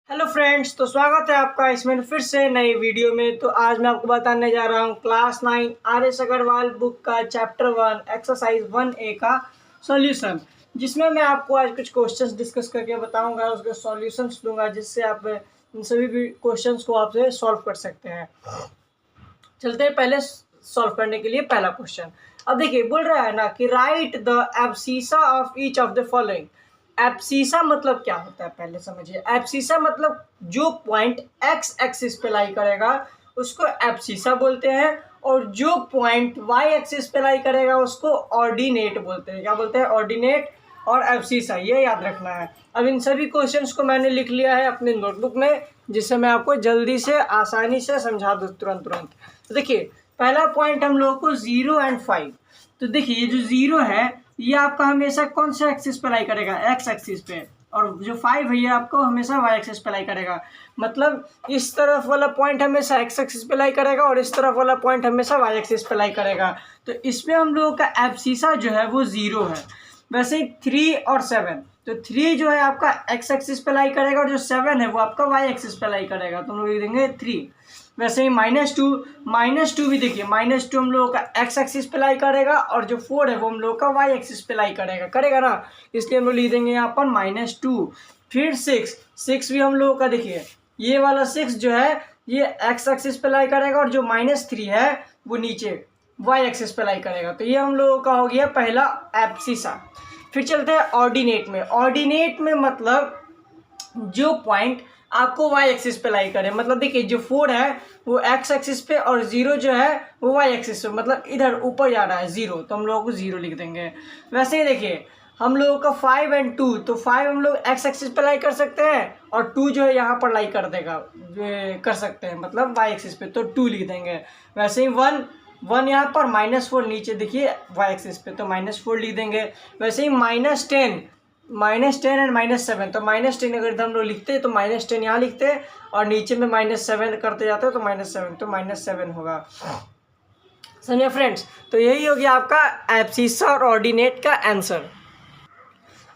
Hello friends, तो स्वागत है आपका इसमें फिर से नई वीडियो में। तो आज मैं आपको बताने जा रहा हूँ class 9 R S Agarwal book का चैप्टर 1 एक्सरसाइज 1A का सॉल्यूशन, जिसमें मैं आपको आज कुछ क्वेश्चंस डिस्कस करके बताऊंगा, उसके सॉल्यूशंस दूंगा, जिससे आप इन सभी भी क्वेश्चंस को आपसे सॉल्व कर सकते हैं। चलते हैं पहले सॉल्व करने के लिए पहला क्वेश्चन। अब देखिए, बोल रहा है ना कि right the abscissa of each of the following. Abscissa मतलब क्या होता है, पहले समझिए। एब्सिसा मतलब जो पॉइंट एक्स एक्सिस पे लाई करेगा उसको एब्सिसा बोलते हैं, और जो पॉइंट वाई एक्सिस पे लाई करेगा उसको ऑर्डिनेट बोलते हैं। क्या बोलते हैं? ऑर्डिनेट और एब्सिसा, ये याद रखना है। अब इन सभी क्वेश्चंस को मैंने लिख लिया है अपने नोटबुक में, जिससे मैं आपको जल्दी से आसानी से समझा दूँ तुरंत तुरंत। तो देखिए, पहला पॉइंट हम लोगों को 0 और 5। तो देखिए, ये जो 0 है ये आपका हमेशा कौन से एक्सिस पे लाई करेगा? एक्स एक्सिस पे। और जो 5 है ये आपको हमेशा वाई एक्सिस पे लाई करेगा। मतलब इस तरफ वाला पॉइंट हमेशा एक्स एक्सिस पे लाई करेगा और इस तरफ वाला पॉइंट हमेशा वाई एक्सिस पे लाई करेगा। तो इसमें हम लोगों का एब्सिसा जो है वो 0 है। वैसे ही 3 और 7, तो 3 जो है आपका एक्स एक्सिस पे लाई करेगा और जो 7 है वो आपका वाई एक्सिस पे लाई करेगा, तो हम लोग लिख देंगे 3। वैसे ही -2 भी देखिए, -2 हम लोगों का एक्स एक्सिस पे लाई करेगा और जो 4 है वो हम लोग का वाई एक्सिस पे लाई करेगा ना, इसलिए हम लोग लिख देंगे यहाँ पर -2। फिर 6 भी हम लोगों का, देखिए ये वाला 6 जो है ये एक्स एक्सिस पे लाई करेगा और जो -3 है वो नीचे वाई एक्सिस पे लाई करेगा। तो ये हम लोगों का हो गया पहला एब्सिसा। फिर चलते हैं ऑर्डिनेट में। ऑर्डिनेट में मतलब जो पॉइंट आपको वाई एक्सिस पे लाई करे। मतलब देखिए, जो 4 है वो एक्स एक्सिस पे और 0 जो है वो वाई एक्सिस पे, मतलब इधर ऊपर जा रहा है 0, तो हम लोगों को 0 लिख देंगे। वैसे ही देखिए, हम लोगों का 5 और 2, तो 5 हम लोग एक्स एक्सिस पे लाई कर सकते हैं और 2 जो है यहाँ पर लाई कर देगा, कर सकते हैं मतलब वाई एक्सिस पे, तो 2 लिख देंगे। वैसे ही 1 यहाँ पर, -4 नीचे देखिए वाई एक्सिस पे, तो -4 लिख देंगे। वैसे ही -10 एंड -7, तो -10 अगर हम लोग लिखते हैं तो -10 यहाँ लिखते हैं और नीचे में -7 करते जाते हैं, तो -7, तो -7 होगा। समझे फ्रेंड्स? तो यही हो गया आपका एब्सिसा और ऑर्डिनेट का आंसर।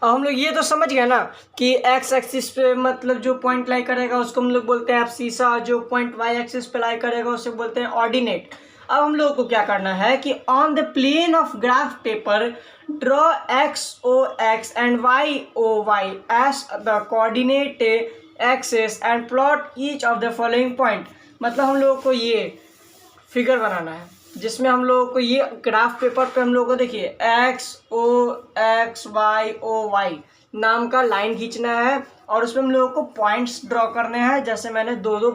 अब हम लोग ये तो समझ गए ना कि एक्स एक्सिस पे मतलब जो पॉइंट लाई करेगा उसको हम लोग बोलते हैं एब्सिसा, और जो पॉइंट वाई एक्सिस पे लाई करेगा उसे बोलते हैं ऑर्डिनेट। अब हम लोगों को क्या करना है कि on the plane of graph paper draw X O X and Y O Y as the coordinate axis and plot each of the following point. मतलब हम लोगों को ये फिगर बनाना है जिसमें हम लोगों को ये ग्राफ पेपर पे हम लोगों को देखिए एक्स वाई नाम का लाइन खींचना है और उसमें हम लोगों को पॉइंट्स ड्रॉ करने हैं। जैसे मैंने दो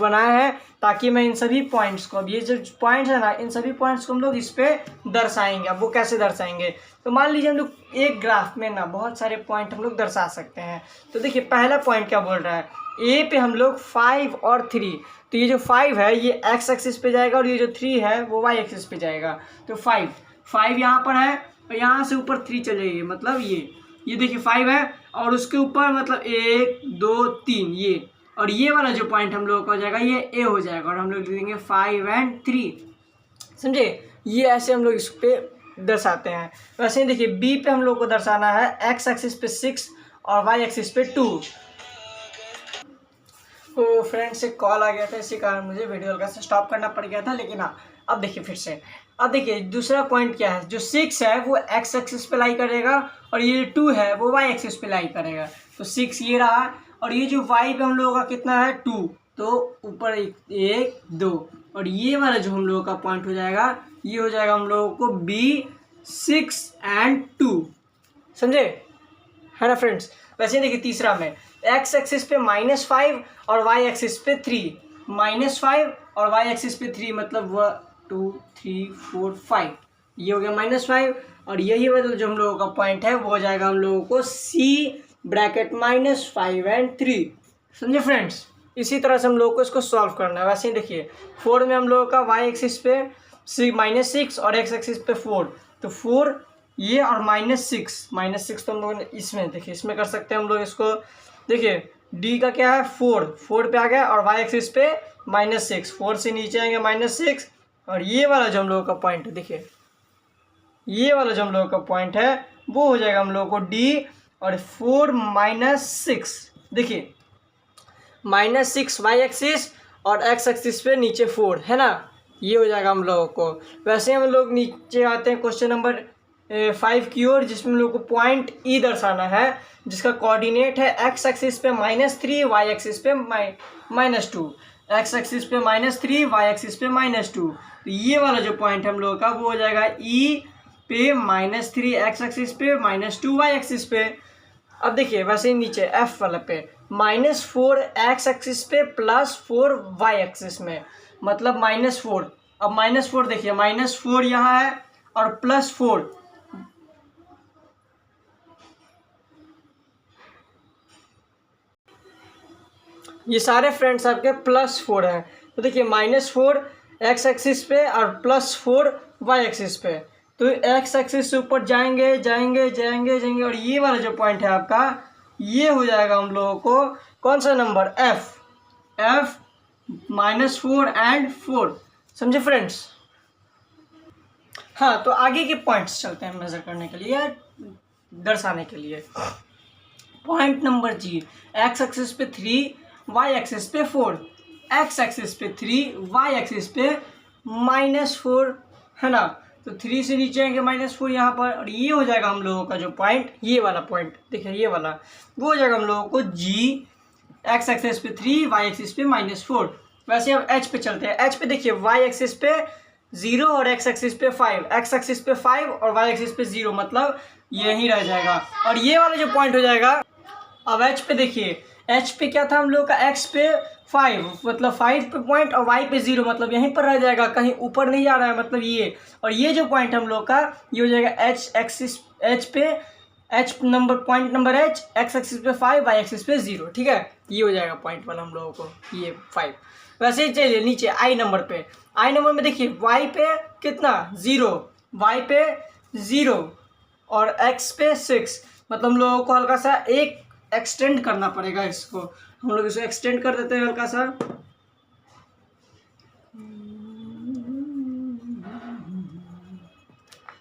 बनाए हैं, ताकि मैं इन सभी पॉइंट्स को, अब ये जो पॉइंट्स है ना, इन सभी पॉइंट्स को हम लोग इस पे दर्शाएंगे। अब वो कैसे दर्शाएंगे? तो मान लीजिए हम लोग एक ग्राफ में ना बहुत सारे पॉइंट हम लोग दर्शा सकते हैं। तो देखिए, पहला पॉइंट क्या बोल रहा है, ए पे हम लोग 5 और 3, तो ये जो 5 है ये एक्स एक्सिस पे जाएगा और ये जो 3 है वो वाई एक्सिस पे जाएगा। तो 5 यहाँ पर है और यहाँ से ऊपर 3 चले गए, मतलब ये देखिए 5 है और उसके ऊपर मतलब 1 2 3 ये, और ये वाला जो पॉइंट हम लोग का हो जाएगा ये ए हो जाएगा, और हम लोग लिख देंगे 5 और 3। समझे? ये ऐसे हम लोग इस पे दर्शाते हैं। वैसे ही देखिए, बी पे हम लोग को दर्शाना है एक्स एक्सिस पे 6 और वाई एक्सिस पे 2। तो फ्रेंड से कॉल आ गया था, इसी कारण मुझे वीडियो हल्का सा स्टॉप करना पड़ गया था। लेकिन हाँ, अब देखिए फिर से, अब देखिए दूसरा पॉइंट क्या है, जो 6 है वो एक्स एक्सिस पे लाई करेगा और ये 2 है वो वाई एक्सिस पे लाई करेगा। तो 6 ये रहा, और ये जो वाई पे हम लोगों का कितना है 2, तो ऊपर 1 2, और ये वाला जो हम लोगों का पॉइंट हो जाएगा ये हो जाएगा हम लोगों को B 6 और 2। समझे? है ना फ्रेंड्स? वैसे देखिए तीसरा में एक्स एक्सिस पे -5 और वाई एक्सिस पे 3, -5 और वाई एक्सिस पे 3, मतलब 1 2 3 4 5, ये हो गया -5, और यही मतलब जो हम लोगों का पॉइंट है वो हो जाएगा हम लोगों को C ब्रैकेट -5 और 3। समझे फ्रेंड्स? इसी तरह से हम लोगों को इसको सॉल्व करना है। वैसे ही देखिए 4 में हम लोगों का वाई एक्सिस पे -6 और एक्स एक्सिस पे 4, तो 4 ये और -6 तो हम लोग इसमें देखिए इसमें कर सकते हैं हम लोग इसको। देखिए डी का क्या है 4 पे आ गया और वाई एक्सिस पे -6, 4 से नीचे आएंगे -6, और ये वाला जो हम लोगों का पॉइंट है, देखिए ये वाला जो हम लोगों का पॉइंट है वो हो जाएगा हम लोगों को डी और 4 - 6। देखिए -6 वाई एक्सिस और एक्स एक्सिस पे नीचे 4 है ना, ये हो जाएगा हम लोगों को। वैसे हम लोग नीचे आते हैं क्वेश्चन नंबर 5 की ओर, जिसमें हम लोग को पॉइंट ई दर्शाना है, जिसका कोऑर्डिनेट है एक्स एक्सिस पे -3 वाई एक्सिस पे -2, एक्स एक्सिस पे -3 वाई एक्सिस पे -2। तो ये वाला जो पॉइंट हम लोगों का वो हो जाएगा ई पे -3 एक्स एक्सिस पे -2 वाई एक्सिस पे। अब देखिए वैसे ही नीचे एफ वाला पे -4 एक्स एक्सिस पे +4 वाई एक्सिस में, मतलब -4। अब -4 देखिए, -4 यहाँ है और +4, ये सारे फ्रेंड्स आपके +4 हैं। तो देखिए -4 एक्स एक्सिस पे और +4 वाई एक्सिस पे, तो एक्स एक्सिस से ऊपर जाएंगे जाएंगे जाएंगे जाएंगे और ये वाला जो पॉइंट है आपका, ये हो जाएगा हम लोगों को कौन सा नंबर, एफ -4 एंड 4। समझे फ्रेंड्स? हाँ, तो आगे के पॉइंट्स चलते हैं मेजर करने के लिए, दर्शाने के लिए। पॉइंट नंबर जी, एक्स एक्सिस पे 3 वाई एक्सिस पे 4, एक्स एक्सिस पे 3 वाई एक्सिस पे -4 है ना। तो 3 से नीचे आएंगे -4 यहाँ पर, और ये हो जाएगा हम लोगों का जो पॉइंट, ये वाला पॉइंट देखिए, ये वाला वो हो जाएगा हम लोगों को जी, एक्स एक्सिस पे 3 वाई एक्सिस पे -4। वैसे अब एच पे चलते हैं। एच पे देखिए वाई एक्सिस पे 0 और एक्स एक्सिस पे 5, एक्स एक्सिस पे 5 और वाई एक्सिस पे 0, मतलब यही रह जाएगा। और ये वाला जो पॉइंट हो जाएगा, अब एच पे देखिए, एच पे क्या था हम लोग का, एक्स पे 5 मतलब 5 पे पॉइंट और वाई पे 0, मतलब यहीं पर रह जाएगा, कहीं ऊपर नहीं जा रहा है, मतलब ये। और ये जो पॉइंट हम लोग का ये हो जाएगा एच एक्सिस, एच पे H number, point number H, x axis पे 5 वाई एक्सिस पे 0, ठीक है, ये हो जाएगा पॉइंट वाला हम लोगों को, ये 5। वैसे ही चलिए नीचे आई नंबर पे, आई नंबर में देखिए वाई पे कितना 0, वाई पे 0 और एक्स पे 6, मतलब हम लोगों को हल्का सा एक एक्सटेंड करना पड़ेगा इसको, हम लोग इसको एक्सटेंड कर देते हैं हल्का सा।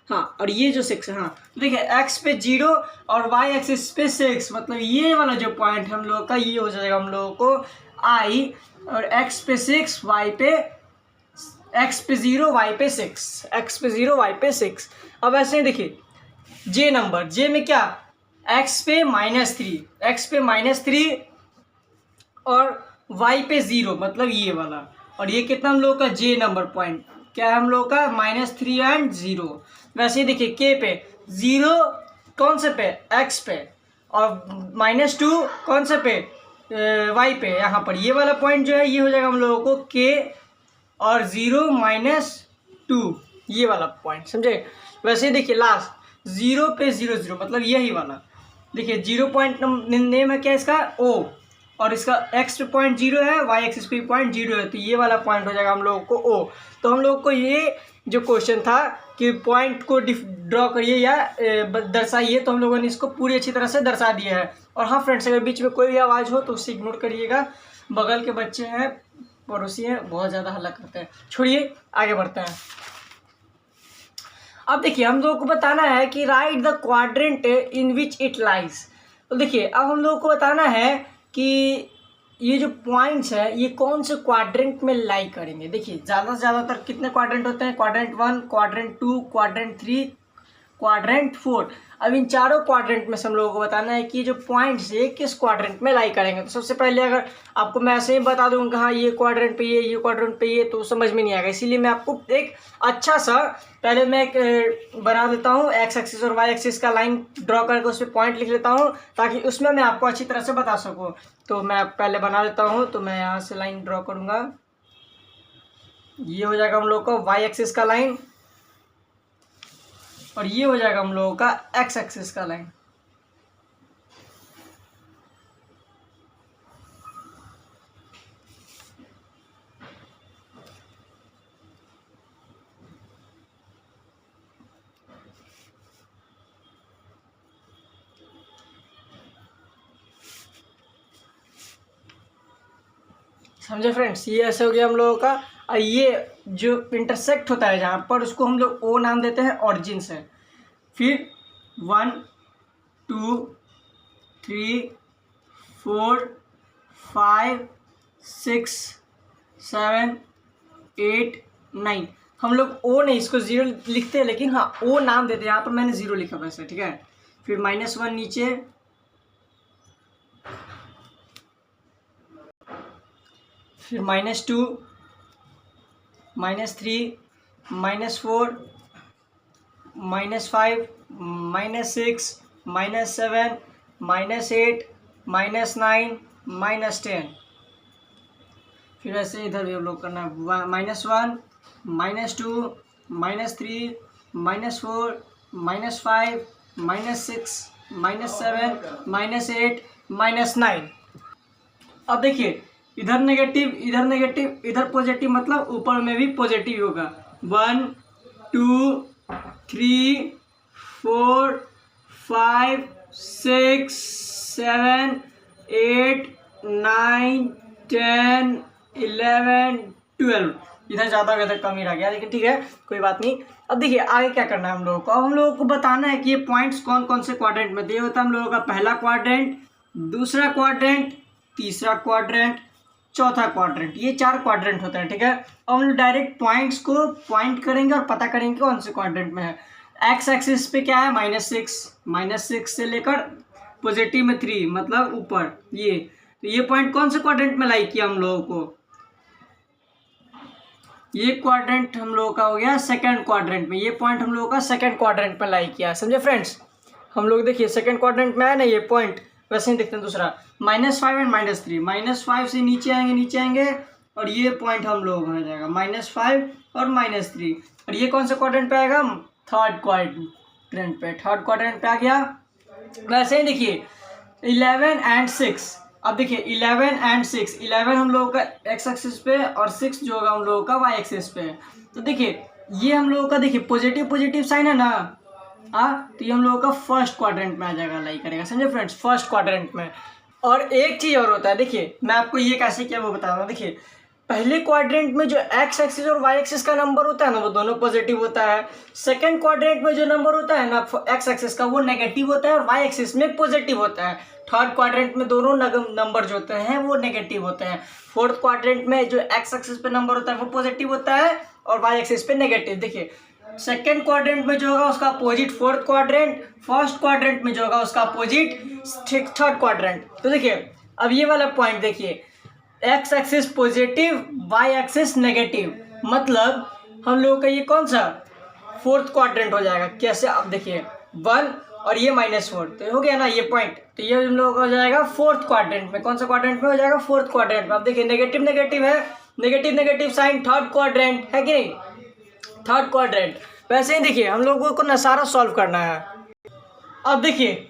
हाँ, और ये जो 6 है, हाँ देखिए एक्स पे 0 और वाई एक्सिस पे 6, मतलब ये वाला जो पॉइंट हम लोग का, ये हो जाएगा हम लोगों को आई, और एक्स पे 6 वाई पे, एक्स पे 0 वाई पे 6, एक्स पे 0 वाई पे 6। अब ऐसे ही देखिए जे नंबर, जे में क्या, एक्स पे -3, एक्स पे -3 और वाई पे 0, मतलब ये वाला। और ये कितना हम लोग का जे नंबर पॉइंट क्या है हम लोग का, -3 एंड 0। वैसे ही देखिए के पे 0 कौन से पे, एक्स पे, और -2 कौन से पे, वाई पे, यहाँ पर ये वाला पॉइंट जो है ये हो जाएगा हम लोगों को के और 0 -2, ये वाला पॉइंट, समझे। वैसे ही देखिए लास्ट 0 पे 0 0, मतलब यही वाला देखिए 0 पॉइंट नेम है क्या इसका, ओ, और इसका एक्स पे पॉइंट 0 है, वाई एक्सिस पे पॉइंट 0 है, तो ये वाला पॉइंट हो जाएगा हम लोगों को ओ। तो हम लोग को ये जो क्वेश्चन था कि पॉइंट को ड्रॉ करिए या दर्शाइए, तो हम लोगों ने इसको पूरी अच्छी तरह से दर्शा दिया है। और हाँ फ्रेंड्स, अगर बीच में कोई भी आवाज़ हो तो उससे इग्नोर करिएगा, बगल के बच्चे हैं, पड़ोसी हैं, बहुत ज़्यादा हल्ला करते हैं। छोड़िए, आगे बढ़ते हैं। अब देखिए हम लोगों को बताना है कि right the quadrant in which it lies. तो देखिए अब हम लोगों को बताना है कि ये जो पॉइंट्स है ये कौन से क्वाड्रेंट में लाई करेंगे। देखिए ज़्यादा से ज़्यादातर कितने क्वाड्रेंट होते हैं, क्वाड्रेंट 1, क्वाड्रेंट 2, क्वाड्रेंट 3, क्वाड्रेंट 4। अब इन चारों क्वाड्रेंट में से हम लोगों को बताना है कि जो पॉइंट्स ये किस क्वाड्रेंट में लाई करेंगे। तो सबसे पहले अगर आपको मैं ऐसे ही बता दूंगा हाँ ये क्वाड्रेंट पे ये क्वाड्रेंट पे ये, तो समझ में नहीं आएगा। इसीलिए मैं आपको एक अच्छा सा पहले मैं एक बना देता हूँ, एक्स एक्सिस और वाई एक्सिस का लाइन ड्रॉ करके उस पर पॉइंट लिख लेता हूँ, ताकि उसमें मैं आपको अच्छी तरह से बता सकूँ। तो मैं पहले बना लेता हूँ, तो मैं यहाँ से लाइन ड्रॉ करूँगा, ये हो जाएगा हम लोग का वाई एक्सिस का लाइन, और ये हो जाएगा हम लोगों का एक्स एक्सिस का लाइन। समझे फ्रेंड्स, ये ऐसे हो गया हम लोगों का। और ये जो इंटरसेक्ट होता है जहाँ पर, उसको हम लोग ओ नाम देते हैं, ऑरिजिन से। फिर 1 2 3 4 5 6 7 8 9। हम लोग ओ नहीं, इसको ज़ीरो लिखते हैं, लेकिन हाँ ओ नाम देते हैं। यहाँ पर मैंने ज़ीरो लिखा वैसे, ठीक है। फिर -1 नीचे, फिर -2 -3 -4 -5 -6 -7 -8 -9 -10। फिर ऐसे इधर भी हम लोग करना है -1 -2 -3 -4 -5 -6 -7 -8 -9। अब देखिए, इधर नेगेटिव इधर नेगेटिव इधर पॉजिटिव, मतलब ऊपर में भी पॉजिटिव होगा। 1 2 3 4 5 6 7 8 9 10 11 12। इधर ज़्यादा इधर कम ही रह गया, लेकिन ठीक है, कोई बात नहीं। अब देखिए आगे क्या करना है हम लोगों को। अब हम लोगों को बताना है कि ये पॉइंट्स कौन कौन से क्वाड्रेंट में दिए होता है। हम लोगों का पहला क्वाड्रेंट, दूसरा क्वाड्रेंट, तीसरा क्वाड्रेंट, चौथा क्वाड्रेंट, ये 4 क्वाड्रेंट होते हैं, ठीक है। अब हम लोग डायरेक्ट पॉइंट्स को पॉइंट करेंगे और पता करेंगे कौन से क्वाड्रेंट में है। एक्स एक्सिस पे क्या है, -6 से लेकर पॉजिटिव में 3, मतलब ऊपर ये। तो ये पॉइंट कौन से क्वाड्रेंट में लाई किया हम लोगों को, ये क्वाड्रेंट हम लोगों का हो गया सेकंड क्वाड्रेंट में। ये पॉइंट हम लोगों का सेकंड क्वाड्रेंट में लाई किया, समझे फ्रेंड्स। हम लोग देखिए सेकंड क्वाड्रेंट में है ना ये पॉइंट, वैसे ही देखते हैं दूसरा -5 एंड -3। -5 से नीचे आएंगे और ये पॉइंट हम लोग हो जाएगा -5 और -3। और ये कौन से क्वाड्रेंट पे आएगा, थर्ड क्वाड्रेंट पे आ गया। वैसे ही देखिए 11 एंड 6। अब देखिए 11 एंड 6, 11 हम लोगों का एक्स एक्सिस पे और 6 जो होगा हम लोगों का वाई एक्सिस पे। तो देखिए ये हम लोगों का देखिए पॉजिटिव साइन है ना, तो ये हम लोगों का फर्स्ट क्वाड्रेंट में आ जाएगा, लाई करेगा, समझे फ्रेंड्स, फर्स्ट क्वाड्रेंट में। और एक चीज़ और होता है, देखिए मैं आपको ये कैसे किया वो बता रहा हूँ। देखिए पहले क्वाड्रेंट में जो एक्स एक्सिस और वाई एक्सिस का नंबर होता है ना, वो दोनों पॉजिटिव होता है। सेकंड क्वाड्रेंट में जो नंबर होता है ना एक्स एक्सिस का, वो नेगेटिव होता है और वाई एक्सिस में पॉजिटिव होता है। थर्ड क्वाड्रेंट में दोनों नंबर जो होते हैं वो नेगेटिव होते हैं। फोर्थ क्वाड्रेंट में जो एक्स एक्सिस पे नंबर होता है वो पॉजिटिव होता है और वाई एक्सिस पे नेगेटिव। देखिए सेकंड क्वाड्रेंट में जो होगा उसका opposite fourth quadrant, first quadrant में जो होगा उसका अपोजिट थर्ड क्वाड्रेंट। तो देखिए अब ये वाला पॉइंट देखिए, X axis positive, Y axis negative, मतलब हम लोगों का ये कौन सा फोर्थ क्वाड्रेंट हो जाएगा। कैसे, अब देखिए 1 और ये -4, तो हो गया ना ये पॉइंट। तो ये हम लोगों का हो जाएगा फोर्थ क्वाड्रेंट में। कौन सा क्वाड्रेंट में हो जाएगा, फोर्थ क्वाड्रेंट में। अब देखिए नेगेटिव है, नेगेटिव साइन थर्ड क्वाड्रेंट है कि नहीं, थर्ड क्वाड्रेंट। वैसे ही देखिए हम लोगों को ना सारा सॉल्व करना है। अब देखिए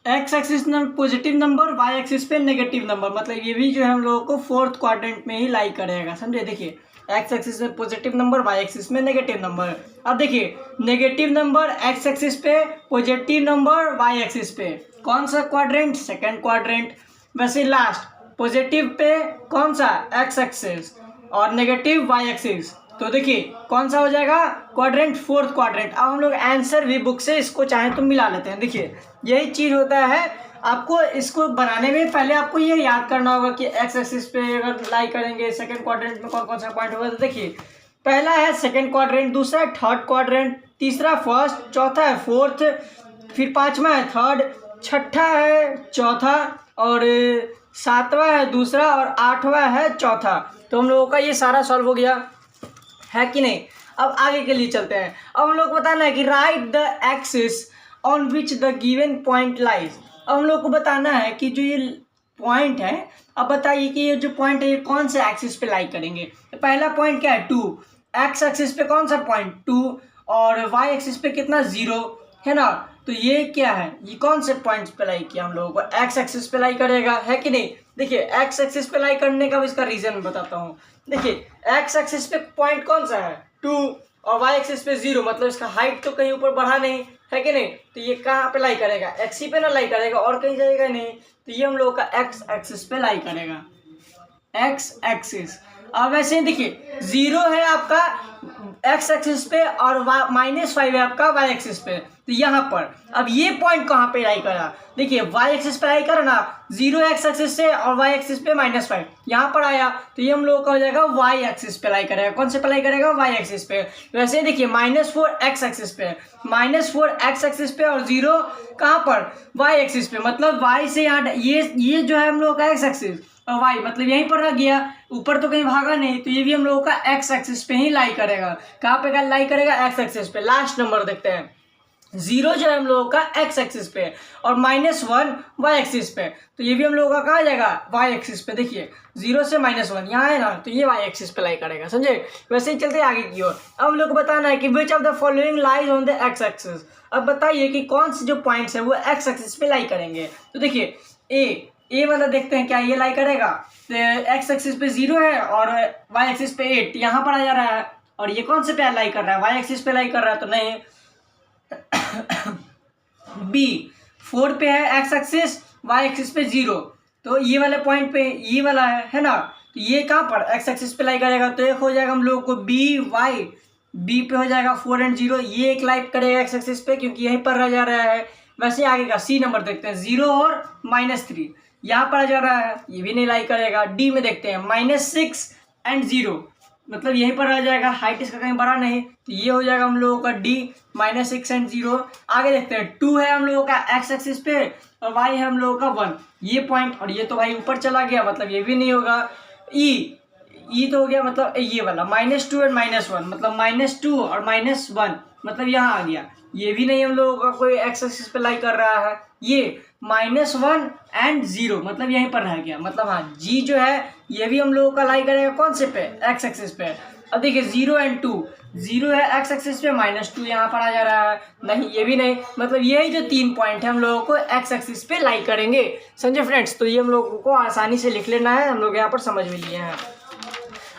X axis positive number, Y axis पे नेगेटिव नंबर, मतलब ये भी जो है हम लोगों को फोर्थ क्वाड्रेंट में ही लाई करेगा, समझे। देखिए एक्स एक्सिस में पॉजिटिव नंबर, वाई एक्सिस में नेगेटिव नंबर। अब देखिए नेगेटिव नंबर एक्स एक्सिस पे, पॉजिटिव नंबर वाई एक्सिस पे, कौन सा क्वाड्रेंट, सेकंड क्वाड्रेंट। वैसे लास्ट पॉजिटिव पे कौन सा, एक्स एक्सिस, और नेगेटिव वाई एक्सिस। तो देखिए कौन सा हो जाएगा, क्वाड्रेंट फोर्थ क्वाड्रेंट। अब हम लोग आंसर भी बुक से इसको चाहे तो मिला लेते हैं। देखिए यही चीज़ होता है, आपको इसको बनाने में पहले आपको ये याद करना होगा कि एक्स एक्सिस पे अगर लाई करेंगे सेकंड क्वाड्रेंट में कौन कौन सा पॉइंट होगा। तो देखिए पहला है सेकंड क्वाड्रेंट, दूसरा है थर्ड क्वाड्रेंट, तीसरा फर्स्ट, चौथा है फोर्थ, फिर पांचवा है थर्ड, छठा है चौथा, और सातवां है दूसरा, और आठवां है चौथा। तो हम लोगों का ये सारा सॉल्व हो गया है कि नहीं। अब आगे के लिए चलते हैं। अब हम लोग को बताना है कि right the axis on which the given point lies. अब हम लोग को बताना है कि जो ये पॉइंट है, अब बताइए कि ये जो पॉइंट है ये कौन से एक्सिस पे लाई करेंगे। तो पहला पॉइंट क्या है, 2, एक्स एक्सिस पे कौन सा पॉइंट 2, और वाई एक्सिस पे कितना 0 है ना। तो ये क्या है, ये कौन से पॉइंट्स पे लाई किया हम लोगों को, एक्स एक्सिस पे लाई करेगा, है कि नहीं। देखिए एक्स एक्सिस पे लाई करने का इसका रीजन बताता हूँ। देखिए एक्स एक्सिस पे पॉइंट कौन सा है 2, और वाई एक्सिस पे 0, मतलब इसका हाइट तो कहीं ऊपर बढ़ा नहीं, है कि नहीं। तो ये कहाँ पे लाई करेगा, एक्स ही पे ना लाई करेगा, और कहीं जाएगा नहीं। तो ये हम लोगों का एक्स एक्सिस पे लाई करेगा, एक्स एक्सिस। अब वैसे देखिए 0 है आपका एक्स एक्सिस पे और -5 है आपका वाई एक्सिस पे। तो यहाँ पर अब ये पॉइंट कहाँ पे लाई करा, देखिए वाई एक्सिस पे लाई करा ना, 0 एक्स एक्सिस से और वाई एक्सिस पे -5 यहाँ पर आया, तो ये हम लोग का हो जाएगा वाई एक्सिस पे लाई करेगा। कौन से पे लाई करेगा, वाई एक्सिस पे। वैसे देखिए -4 एक्स एक्सिस पे, -4 एक्स एक्सिस पे और 0 कहाँ पर, वाई एक्सिस पे। मतलब वाई से यहाँ ये जो है हम लोग का एक्स एक्सिस और वाई मतलब यहीं पर रह गया, ऊपर तो कहीं भागा नहीं, तो ये भी हम लोगों का एक्स एक्सिस पे ही लाई करेगा। कहाँ पे लाई करेगा, एक्स एक्सिस पे। लास्ट नंबर देखते हैं, 0 जो है हम लोगों का एक्स एक्सिस पे और -1 वाई एक्सिस पे, तो ये भी हम लोगों का कहाँ जाएगा, वाई एक्सिस पे। देखिए 0 से -1 यहाँ है ना, तो ये वाई एक्सिस पे लाई करेगा, समझे। वैसे ही चलते आगे की ओर। अब हम लोग को बताना है कि which of the following lies on the x axis. अब बताइए कि कौन से जो पॉइंट्स है वो एक्स एक्सिस पे लाई करेंगे। तो देखिए ए वाला देखते हैं, क्या ये लाई करेगा, तो एक्स एक्सिस पे 0 है और वाई एक्सिस पे 8 यहाँ पर आ जा रहा है, और ये कौन से पे लाई कर रहा है, वाई एक्सिस पे लाई कर रहा है, तो नहीं। बी 4 पे है एक्स एक्सिस, वाई एक्सिस पे 0, तो ये वाले पॉइंट पे ये वाला है ना, तो ये कहाँ पर एक्स एक्सिस पे लाई करेगा, तो एक हो जाएगा हम लोग को बी वाई, बी पे हो जाएगा 4 और 0, ये एक लाइक करेगा एक्स एक्सिस पे क्योंकि यहीं पर रह जा रहा है। वैसे आगे का सी नंबर देखते हैं, 0 और -3 यहाँ पर आ जा रहा है, ये भी नहीं लाइक करेगा। डी में देखते हैं -6 एंड 0, मतलब यहीं पर आ जाएगा, हाइट इसका कहीं बड़ा नहीं, तो ये हो जाएगा हम लोगों का डी -6 एंड 0। आगे देखते हैं 2 है हम लोगों का एक्स एक्सिस पे और वाई है हम लोगों का 1, ये पॉइंट, और ये तो भाई ऊपर चला गया, मतलब ये भी नहीं होगा। ई तो हो गया, मतलब ये वाला -2 एंड -1, मतलब -2 और -1 मतलब यहाँ आ गया, ये भी नहीं हम लोगों का कोई एक्स एक्सिस पे लाई कर रहा है। ये -1 एंड 0 मतलब यहीं पर रह गया, मतलब हाँ जी जो है ये भी हम लोगों का लाई करेगा कौन से पे, एक्स एक्सिस पे। अब देखिए 0 एंड 2, 0 है एक्स एक्सिस पे, -2 यहाँ पर आ जा रहा है, नहीं ये भी नहीं, मतलब यही जो 3 पॉइंट है हम लोगों को एक्स एक्सिस पे लाई करेंगे, समझे फ्रेंड्स। तो ये हम लोगों को आसानी से लिख लेना है, हम लोग यहाँ पर समझ भी लिए हैं।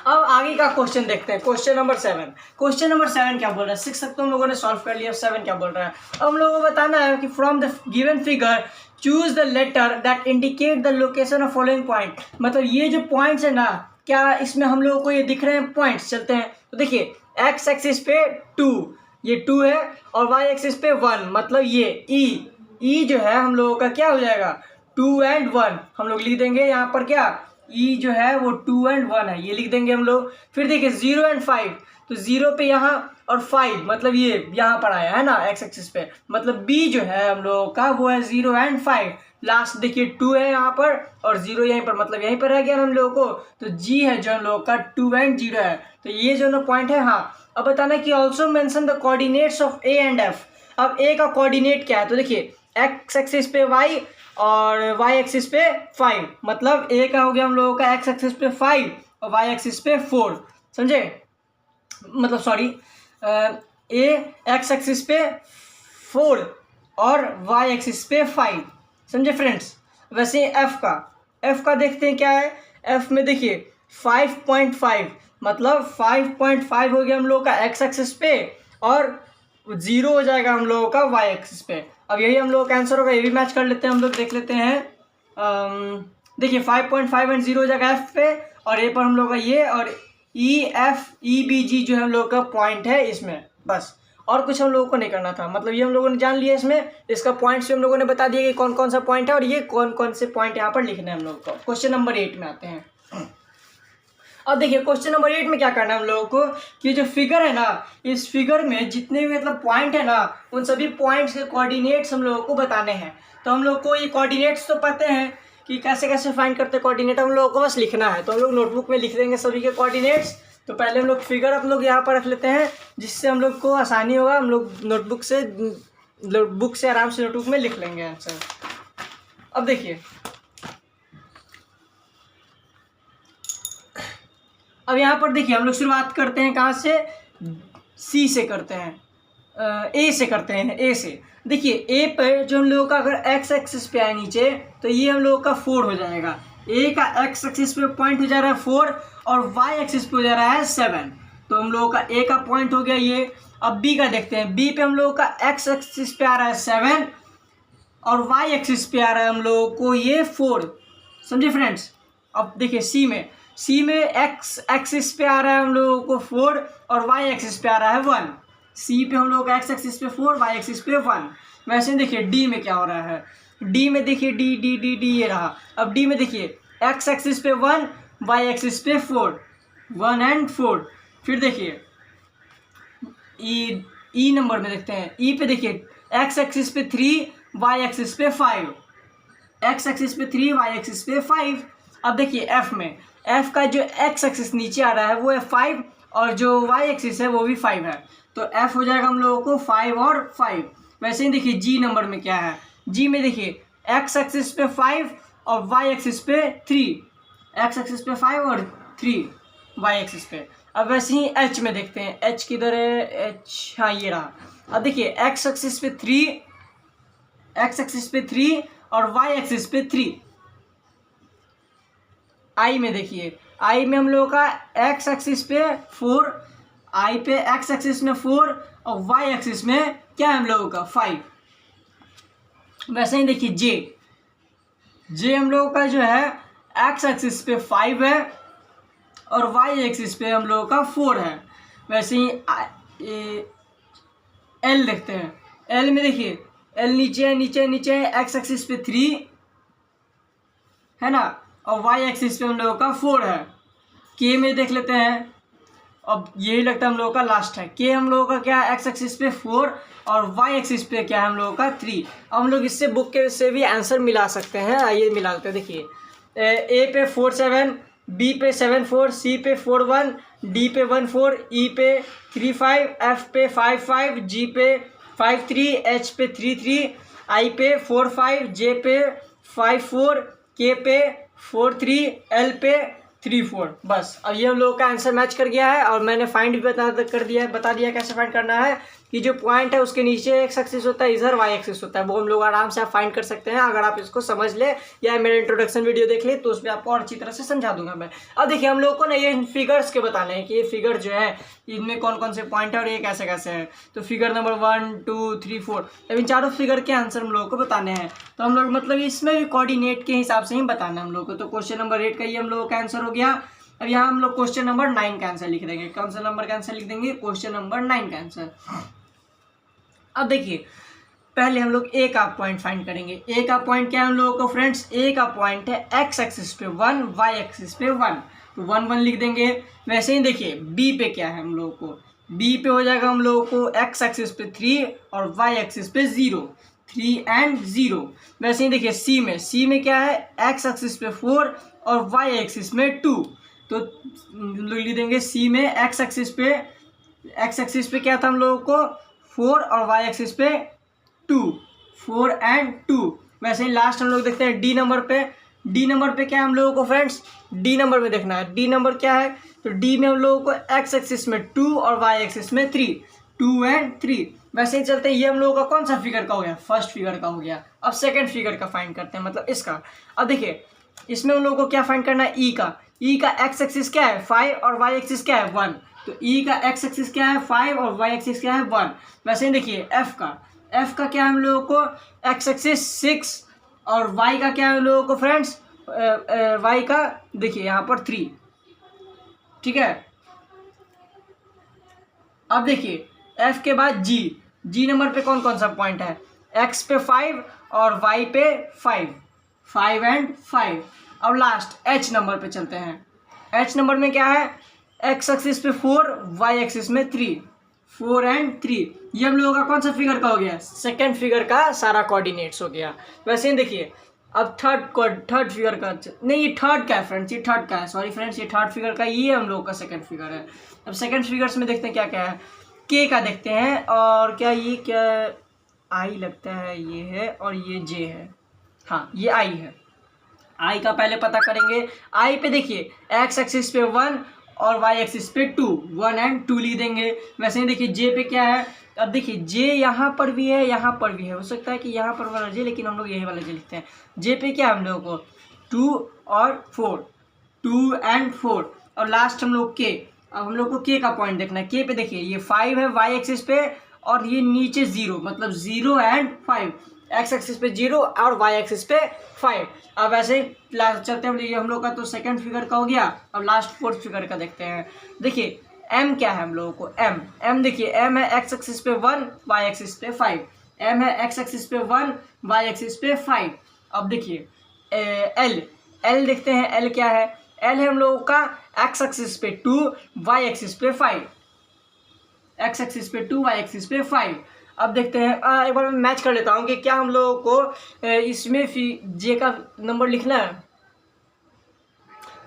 अब आगे का क्वेश्चन देखते हैं, क्वेश्चन नंबर 7। क्वेश्चन नंबर 7 क्या बोल रहा है, 6 तक तो हम लोगों ने सॉल्व कर लिया, 7 क्या बोल रहा है। अब हम लोगों को बताना है कि from the given figure choose the letter that indicate the location of following point. मतलब ये जो पॉइंट्स है ना, क्या इसमें हम लोगों को ये दिख रहे हैं पॉइंट्स, चलते हैं। तो देखिए एक्स एक्सिस पे 2, ये 2 है, और वाई एक्सिस पे 1, मतलब ये ई जो है हम लोगों का क्या हो जाएगा, 2 एंड 1 हम लोग लिख देंगे यहाँ पर, क्या ई जो है वो 2 एंड 1 है, ये लिख देंगे हम लोग। फिर देखिए 0 एंड 5, तो 0 पे यहाँ और 5 मतलब ये यहाँ पर आया है ना एक्स एक्सिस पे, मतलब बी जो है हम लोगों का वो है 0 एंड 5। लास्ट देखिए 2 है यहाँ पर और 0 यहीं पर, मतलब यहीं पर रह गया हम लोगों को, तो जी है जो हम लोगों का 2 एंड 0 है, तो ये जो ना पॉइंट है। हाँ अब बताना कि also mention the coordinates of A and F. अब ए का कोऑर्डिनेट क्या है, तो देखिए एक्स एक्सिस पे वाई और वाई एक्सिस पे 5, मतलब ए का हो गया हम लोगों का एक्स एक्सिस पे 5 और वाई एक्सिस पे 4, समझे, मतलब सॉरी ए एक्स एक्सिस पे 4 और वाई एक्सिस पे 5, समझे फ्रेंड्स। वैसे एफ का देखते हैं क्या है, एफ में देखिए 5.5 मतलब 5.5 हो गया हम लोगों का एक्स एक्सिस पे और 0 हो जाएगा हम लोगों का वाई एक्सिस पे। अब यही हम लोगों का आंसर होगा, ये भी मैच कर लेते हैं हम लोग, देख लेते हैं। देखिए 5.5 एंड 0 हो जाएगा एफ पे, और ए पर हम लोग का ये, और ई एफ ई बी जी जो है हम लोग का पॉइंट है इसमें, बस और कुछ हम लोगों को नहीं करना था। मतलब ये हम लोगों ने जान लिया इसमें, इसका पॉइंट से हम लोगों ने बता दिया कि कौन कौन सा पॉइंट है और ये कौन कौन से पॉइंट यहाँ पर लिखना है हम लोग को। क्वेश्चन नंबर 8 में आते हैं। अब देखिए क्वेश्चन नंबर 8 में क्या करना है हम लोगों को, कि जो फिगर है ना, इस फिगर में जितने भी मतलब पॉइंट है ना, उन सभी पॉइंट्स के कोऑर्डिनेट्स हम लोगों को बताने हैं। तो हम लोग को ये कोऑर्डिनेट्स तो पता है कि कैसे कैसे फाइंड करते हैं कोऑर्डिनेट, हम लोगों को बस लिखना है। तो हम लोग नोटबुक में लिख देंगे सभी के कोऑर्डिनेट्स। तो पहले हम लोग फिगर आप लोग यहाँ पर रख लेते हैं, जिससे हम लोग को आसानी होगा, हम लोग नोटबुक से आराम से नोटबुक में लिख लेंगे आंसर। अब देखिए अब यहाँ पर देखिए हम लोग शुरुआत करते हैं कहाँ से, सी से करते हैं, ए से करते हैं, ए से। देखिए ए पर जो हम लोगों का अगर एक्स एक्सिस पे आए नीचे, तो ये हम लोगों का 4 हो जाएगा। ए का एक्स एक्सिस पे पॉइंट हो जा रहा है 4 और वाई एक्सिस पे हो जा रहा है 7, तो हम लोगों का ए का पॉइंट हो गया ये। अब बी का देखते हैं, बी पे हम लोगों का एक्स एक्सिस पे आ रहा है 7 और वाई एक्सिस पे आ रहा है हम लोगों को ये 4, समझे फ्रेंड्स। अब देखिए सी में एक्स एक्सिस पे आ रहा है हम लोगों को 4 और वाई एक्सिस पे आ रहा है 1। सी पे हम लोग का एक्स एक्सिस पे 4, वाई एक्सिस पे 1। वैसे देखिए डी में क्या हो रहा है, डी में देखिए डी डी डी डी ये रहा। अब डी में देखिए एक्स एक्सिस पे 1, वाई एक्सिस पे 4, 1 and 4। फिर देखिए ई नंबर में देखते हैं, ई पे देखिए एक्स एक्सिस पे 3, वाई एक्सिस पे 5, एक्स एक्सिस पे 3, वाई एक्सिस पे 5। अब देखिए एफ में, एफ का जो एक्स एक्सिस नीचे आ रहा है वो है 5 और जो वाई एक्सिस है वो भी 5 है, तो एफ हो जाएगा हम लोगों को 5 और 5। वैसे ही देखिए जी नंबर में क्या है, जी में देखिए एक्स एक्सिस पे 5 और वाई एक्सिस पे 3, एक्स एक्सिस पे 5 और 3 वाई एक्सिस पे। अब वैसे ही एच में देखते हैं, एच किधर है, एच हाँ ये रहा। अब देखिए एक्स एक्सिस पे 3, एक्स एक्सिस पे 3 और वाई एक्सिस पे 3। आई में देखिए, आई में हम लोगों का एक्स एक्सिस पे 4, आई पे एक्स एक्सिस में 4 और वाई एक्सिस में क्या है हम लोगों का 5। वैसे ही देखिए जे, जे हम लोगों का जो है एक्स एक्सिस पे 5 है और वाई एक्सिस पे हम लोगों का 4 है। वैसे ही एल देखते हैं, एल में देखिए एल नीचे नीचे नीचे एक्स एक्सिस पे 3 है ना और वाई एक्सिस पे हम लोगों का 4 है। के में देख लेते हैं, अब यही लगता है हम लोगों का लास्ट है। के हम लोगों का क्या है एक्स एक्सिस पे 4 और वाई एक्सिस पे क्या है हम लोगों का 3। अब हम लोग इससे बुक के से भी आंसर मिला सकते हैं, आइए मिला लेते हैं। देखिए ए पे 4 7, बी पे 7 4, सी पे 4 1, डी पे 1 4, ई पे 3 5, एफ पे 5 5, जी पे 5 3, एच पे 3 3, आई पे 4 5, जे पे 5 4, के पे 4 3, एल पे 3 4। बस अब ये हम लोगों का आंसर मैच कर गया है और मैंने फाइंड भी बता दिया कैसे फाइंड करना है कि जो पॉइंट है उसके नीचे एक्स एक्सिस होता है, इधर वाई एक्सिस होता है, वो हम लोग आराम से आप फाइंड कर सकते हैं अगर आप इसको समझ ले या मेरा इंट्रोडक्शन वीडियो देख ले तो उसमें आपको और अच्छी तरह से समझा दूंगा मैं। अब देखिए हम लोग को ना ये फिगर्स के बताने हैं कि ये फिगर जो है इनमें कौन कौन से पॉइंट है और ये कैसे कैसे है। तो फिगर नंबर 1 2 3 4, अब इन चारों फिगर के आंसर हम लोगों को बताने हैं। तो हम लोग मतलब इसमें भी कोऑर्डिनेट के हिसाब से ही बताना है हम लोग को। तो क्वेश्चन नंबर 8 का ये हम लोगों का आंसर हो गया। अब यहाँ हम लोग क्वेश्चन नंबर 9 का आंसर लिख देंगे। कौन सा नंबर का आंसर लिख देंगे, क्वेश्चन नंबर 9 का आंसर। अब देखिए पहले हम लोग ए का पॉइंट फाइंड करेंगे। ए का पॉइंट क्या है हम लोगों को फ्रेंड्स, ए का पॉइंट है एक्स एक्सिस पे 1, वाई एक्सिस पे 1, तो 1 1 लिख देंगे। वैसे ही देखिए बी पे क्या है हम लोगों को, बी पे हो जाएगा हम लोगों को एक्स एक्सिस पे 3 और वाई एक्सिस पे 0, 3 and 0। वैसे ही देखिए सी में क्या है एक्स एक्सिस पे 4 और वाई एक्सिस में 2, तो लिख देंगे सी में एक्स एक्सिस पे क्या था हम लोगों को 4 और वाई एक्सिस पे 2, 4 and 2। वैसे ही लास्ट हम लोग देखते हैं डी नंबर पे। डी नंबर पे क्या है हम लोगों को फ्रेंड्स, डी नंबर में देखना है। डी नंबर क्या है, तो डी में हम लोगों को एक्स एक्सिस में 2 और वाई एक्सिस में 3, 2 and 3। वैसे ही चलते हैं, ये हम लोगों का कौन सा फिगर का हो गया, फर्स्ट फिगर का हो गया। अब सेकंड फिगर का फाइंड करते हैं, मतलब इसका। अब देखिए इसमें हम लोगों को क्या फाइंड करना है, ई का एक्स एक्सिस क्या है 5 और वाई एक्सिस क्या है 1, तो ई का एक्स एक्सिस क्या है 5 और वाई एक्सिस क्या है 1। वैसे ही देखिए एफ का क्या है हम लोगों को एक्स एक्सिस 6 और वाई का क्या है हम लोगों को फ्रेंड्स, वाई का देखिए यहाँ पर 3, ठीक है। अब देखिए एफ के बाद जी नंबर पे कौन कौन सा पॉइंट है, एक्स पे 5 और वाई पे 5, 5 and 5। अब लास्ट एच नंबर पे चलते हैं। एच नंबर में क्या है एक्स एक्सिस पे 4, वाई एक्सिस में 3, 4 and 3। ये हम लोगों का कौन सा फिगर का हो गया, सेकंड फिगर का सारा कोऑर्डिनेट्स हो गया। वैसे ही देखिए अब थर्ड फिगर का नहीं, ये थर्ड का है फ्रेंड्स, ये थर्ड का है, सॉरी फ्रेंड्स, ये थर्ड फिगर का, ये हम लोगों का सेकंड फिगर है। अब सेकंड फिगर्स में देखते हैं क्या क्या है। के का देखते हैं और क्या ये क्या आई लगता है, ये है और ये जे है, हाँ ये आई है। आई का पहले पता करेंगे। आई पे देखिए एक्स एक्सिस पे 1 और वाई एक्सिस पे 2, 1 and 2 लिख देंगे। वैसे ही देखिए जे पे क्या है, अब देखिए जे यहाँ पर भी है यहाँ पर भी है, हो सकता है कि यहाँ पर वाला जे, लेकिन हम लोग यही वाला जे लिखते हैं। जे पे क्या है हम लोगों को 2 और 4, 2 and 4। और लास्ट हम लोग के, अब हम लोग को के का पॉइंट देखना है। के पे देखिए ये 5 है वाई एक्सिस पे और ये नीचे 0, मतलब 0 and 5। एक्स एक्सिस पे 0 और वाई एक्सिस पे 5। अब ऐसे ही चलते हैं, ये हम लोग का तो सेकंड फिगर का हो गया। अब लास्ट फोर्थ फिगर का देखते हैं। देखिए एम क्या है हम लोगों को, एम देखिए एम है एक्स एक्सिस पे 1 वाई एक्सिस पे 5, एम है एक्स एक्सिस पे 1 वाई एक्सिस पे 5। अब देखिए एल देखते हैं, एल क्या है, एल है हम लोगों का एक्स एक्सिस पे 2 वाई एक्सिस पे 5, एक्स एक्सिस पे 2 वाई एक्सिस पे 5। अब देखते हैं एक बार मैं मैच कर लेता हूँ कि क्या हम लोगों को इसमें जे का नंबर लिखना है।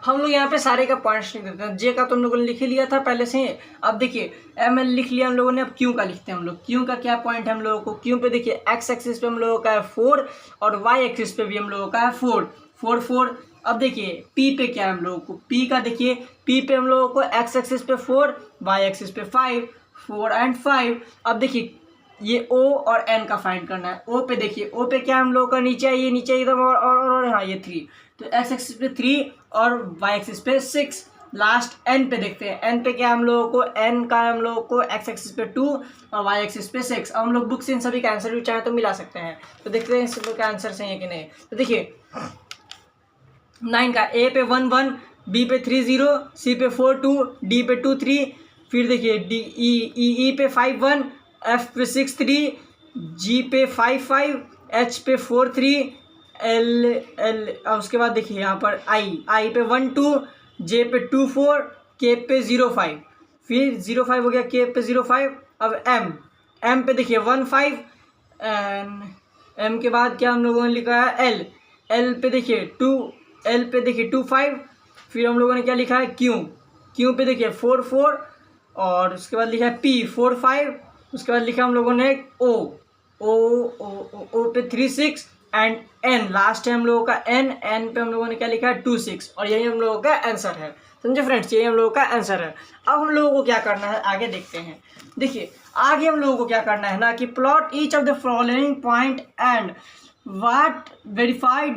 हम लोग यहाँ पे सारे का पॉइंट्स लिख देते हैं, जे का तो हम लोगों ने लिख ही लिया था पहले से ही। अब देखिए एम एल लिख लिया हम लोगों ने, अब क्यू का लिखते हैं हम लोग। क्यू का क्या पॉइंट है हम लोगों को, क्यू पे देखिए एक्स एक्सिस पे हम लोगों का है 4 और वाई एक्सिस पे भी हम लोगों का है 4 4 4। अब देखिए पी पे क्या है हम लोगों को, पी का देखिए पी पे हम लोगों को एक्स एक्सिस पे 4 वाई एक्सिस पे 5 4 एंड 5। अब देखिए ये ओ और एन का फाइंड करना है। ओ पे देखिए, ओ पे क्या हम लोगों का नीचे है, ये नीचे एकदम और हाँ ये 3, तो एक्स एक्सिस पे 3 और वाई एक्सिस पे 6। लास्ट एन पे देखते हैं, एन पे क्या हम लोगों को, एन का हम लोगों को एक्स एक्सिस पे 2 और वाई एक्सिस पे 6। अब हम लोग बुक से इन सभी का आंसर भी चाहे तो मिला सकते हैं, तो देखते हैं इस सब का आंसर सही है कि नहीं। तो देखिए 9 का ए पे 1 1, बी पे 3 0, सी पे 4 2, डी पे 2 3, फिर देखिए डी ई पे 5 1, एफ पे 6 3, जी पे 5 5, एच पे 4 3, एल एल उसके बाद देखिए यहाँ पर आई पे 1 2, जे पे 2 4, के पे 0 5, फिर 0 5 हो गया, के पे 0 5। अब एम पे देखिए 1 5, एम के बाद क्या हम लोगों ने लिखा है एल पे देखिए 2, एल पे देखिए 2 5, फिर हम लोगों ने क्या लिखा है क्यू पे देखिए 4 4, और उसके बाद लिखा है पी 4 5, उसके बाद लिखा हम लोगों ने ओ पे 3 6 एंड एन लास्ट है हम लोगों का एन पे हम लोगों ने क्या लिखा है 2 6, और यही हम लोगों का आंसर है। समझे फ्रेंड्स, यही हम लोगों का आंसर है। अब हम लोगों को क्या करना है, आगे देखते हैं। देखिए आगे हम लोगों को क्या करना है ना कि plot each of the following point and what verified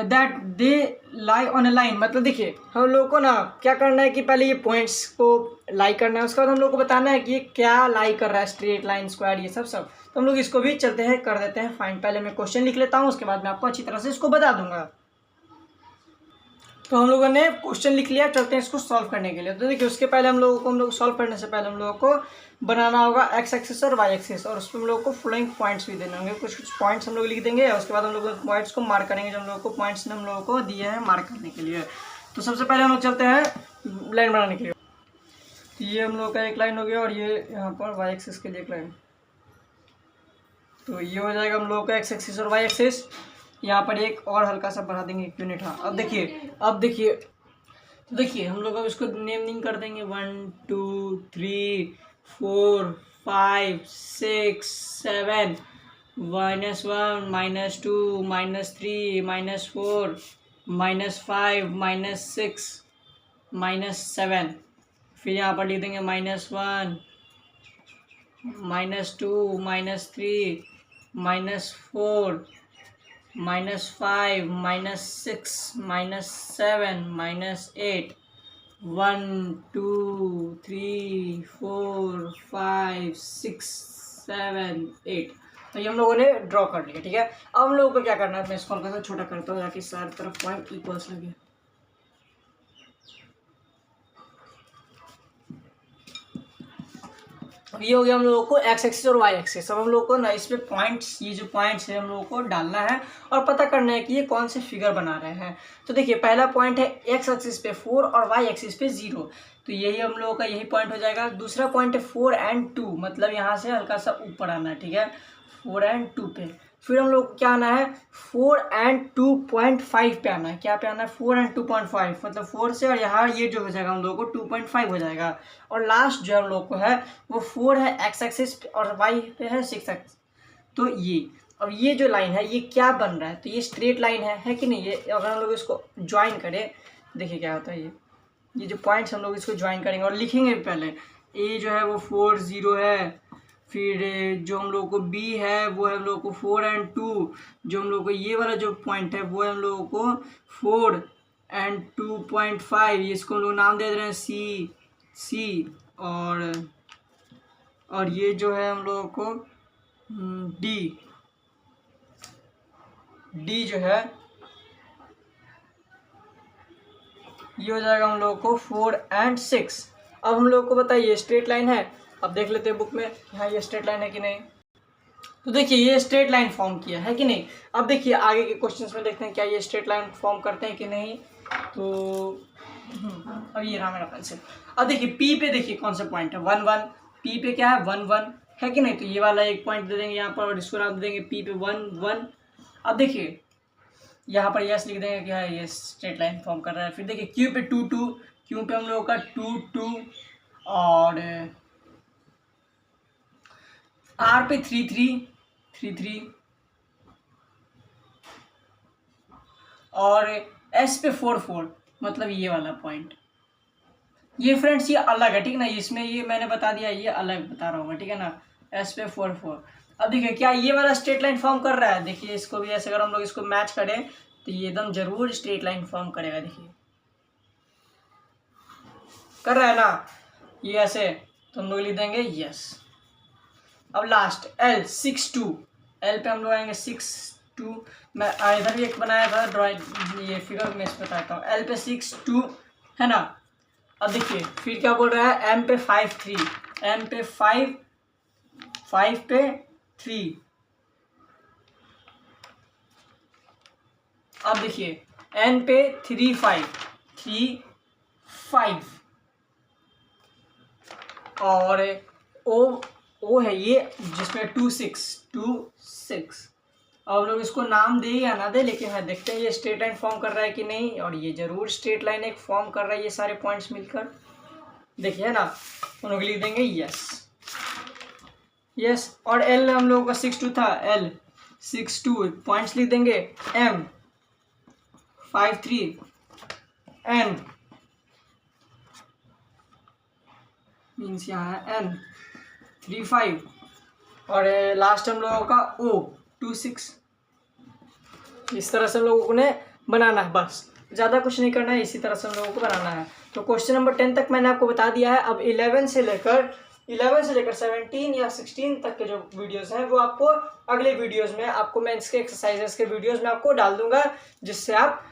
that they lie on A line. मतलब देखिए हम लोग को ना क्या करना है कि पहले ये पॉइंट्स को लाई करना है, उसके बाद हम लोग को बताना है कि ये क्या लाई कर रहा है, स्ट्रेट लाइन स्क्वायर ये सब तो हम लोग इसको भी चलते हैं कर देते हैं फाइन। पहले मैं क्वेश्चन लिख लेता हूँ, उसके बाद मैं आपको अच्छी तरह से इसको बता दूंगा। तो हम लोगों ने क्वेश्चन लिख लिया, चलते हैं इसको सॉल्व करने के लिए। तो देखिए उसके पहले हम लोग सॉल्व करने से पहले हम लोगों को बनाना होगा एक्स एक्सिस और वाई एक्सिस, और उसमें हम लोग को फॉलोइंग पॉइंट्स भी देने होंगे। कुछ पॉइंट्स हम लोग लिख देंगे और उसके बाद हम लोग पॉइंट्स को मार्क करेंगे जो हम लोगों को पॉइंट्स ने हम लोगों को दिए हैं मार्क करने के लिए। तो सबसे पहले हम लोग चलते हैं लाइन बनाने के लिए। तो ये हम लोग का एक लाइन हो गया और ये यहाँ पर वाई एक्सिस के लिए एक लाइन, तो ये हो जाएगा हम लोगों का एक्स एक्सिस और वाई एक्सिस। यहाँ पर एक और हल्का सा बढ़ा देंगे 1 यूनिट। हाँ अब देखिए हम लोग अब इसको नेम कर देंगे 1 2 3 4 5 6 7 -1 -2 -3 -4 -5 -6 -7, फिर यहाँ पर लिख देंगे -1 -2 -3 -4 -5 -6 -7 -8 1 2 3 4 5 6 7 8। तो ये हम लोगों ने ड्रॉ कर लिया, ठीक है। अब हम लोगों को क्या करना है, मैं इसको हल्का सा छोटा करता हूँ ताकि सारी तरफ पॉइंट इक्वल्स लगे। अब ये हो गया हम लोगों को एक्स एक्सिस और वाई एक्सिस। अब हम लोगों को ना इसमें पॉइंट्स, ये जो पॉइंट्स है हम लोगों को डालना है और पता करना है कि ये कौन से फिगर बना रहे हैं। तो देखिए पहला पॉइंट है एक्स एक्सिस पे 4 और वाई एक्सिस पे 0, तो यही हम लोगों का यही पॉइंट हो जाएगा। दूसरा पॉइंट है 4 and 2, मतलब यहाँ से हल्का सा ऊपर आना है, ठीक है, 4 and 2 पे। फिर हम लोग को क्या आना है 4 and 2.5 पे आना है। क्या पे आना है 4 and 2.5, मतलब 4 से, और यहाँ ये जो हो जाएगा हम लोगों को 2.5 हो जाएगा। और लास्ट जो हम लोग को है वो 4 है एक्स एक्सिस और वाई पे है 6 एक्स। तो ये, अब ये जो लाइन है ये क्या बन रहा है, तो ये स्ट्रेट लाइन है कि नहीं। ये अगर हम लोग इसको ज्वाइन करें, देखिए क्या होता है, ये जो पॉइंट्स हम लोग इसको ज्वाइन करेंगे और लिखेंगे पहले। ए जो है वो 4 0 है, फिर जो हम लोग को बी है वो है हम लोग को 4 and 2, जो हम लोग को ये वाला जो पॉइंट है वो है हम लोगों को 4 and 2.5, इसको हम लोग नाम दे रहे हैं सी। और ये जो है हम लोगों को डी जो है ये हो जाएगा हम लोगों को 4 और 6। अब हम लोग को बताइए स्ट्रेट लाइन है। अब देख लेते हैं बुक में कि हाँ ये स्ट्रेट लाइन है कि नहीं। तो देखिए ये स्ट्रेट लाइन फॉर्म किया है कि नहीं। अब देखिए आगे के क्वेश्चंस में देखते हैं क्या ये स्ट्रेट लाइन फॉर्म करते हैं कि नहीं। तो अब ये रहा मेरा पेंसिल। अब देखिए पी पे देखिए कौन सा पॉइंट है 1 1। पी पे क्या है 1 1 है कि नहीं। तो ये वाला एक पॉइंट दे देंगे यहाँ पर और इसको नाम दे देंगे पी पे 1 1। अब देखिए यहाँ पर यस लिख देंगे कि हाँ ये स्ट्रेट लाइन फॉर्म कर रहा है। फिर देखिए क्यू पे 2 2। क्यू पे हम लोगों का 2 2 और आर पे 3 3 3 3 और एस पे 4 4 मतलब ये वाला पॉइंट। ये फ्रेंड्स ये अलग है ठीक है ना। इसमें ये मैंने बता दिया ये अलग बता रहा हूँ ठीक है ना। एस पे 4 4। अब देखिए क्या ये वाला स्ट्रेट लाइन फॉर्म कर रहा है। देखिए इसको भी ऐसे अगर हम लोग इसको मैच करें तो ये एकदम जरूर स्ट्रेट लाइन फॉर्म करेगा। देखिए कर रहा है ना ये ऐसे। तो हम लोग लिख देंगे यस। अब लास्ट एल 6 2। एल पे हम लोग आएंगे 6 2। मैं इधर भी एक बनाया था ड्राइंग ये फिगर में इस बताता हूँ। एल पे 6 2 है ना। अब देखिए फिर क्या बोल रहा है एम पे 5 3। एम पे 5 5 पे 3। अब देखिए एन पे 3 5 3 5 और ओ है ये जिसमें 2 6 2 6। अब लोग इसको नाम दे या ना दे लेकिन हाँ देखते हैं ये स्ट्रेट लाइन फॉर्म कर रहा है कि नहीं। और ये जरूर स्ट्रेट लाइन एक फॉर्म कर रहा है ये सारे पॉइंट्स मिलकर। देखिए ना उन लोग लिख देंगे यस यस। और एल हम लोगों का 6 2 था। एल 6 2 पॉइंट्स लिख देंगे एम 5 3 एन मीन्स यहाँ है एन 3 5 और लास्ट हम लोगों का ओ 2 6। इस तरह से हम लोगों ने बनाना है बस ज़्यादा कुछ नहीं करना है। इसी तरह से हम लोगों को बनाना है। तो क्वेश्चन नंबर 10 तक मैंने आपको बता दिया है। अब 11 से लेकर 17 या 16 तक के जो वीडियोस हैं वो आपको अगले वीडियोस में आपको मैं इसके एक्सरसाइजेस के वीडियोस में आपको डाल दूंगा जिससे आप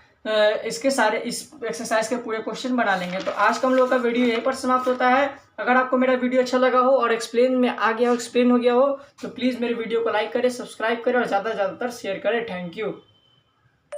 इसके सारे इस एक्सरसाइज के पूरे क्वेश्चन बना लेंगे। तो आज का हम लोग का वीडियो यहीं पर समाप्त होता है। अगर आपको मेरा वीडियो अच्छा लगा हो और एक्सप्लेन में आ गया हो एक्सप्लेन हो गया हो तो प्लीज़ मेरे वीडियो को लाइक करें सब्सक्राइब करें और ज़्यादा से ज़्यादातर शेयर करें। Thank you.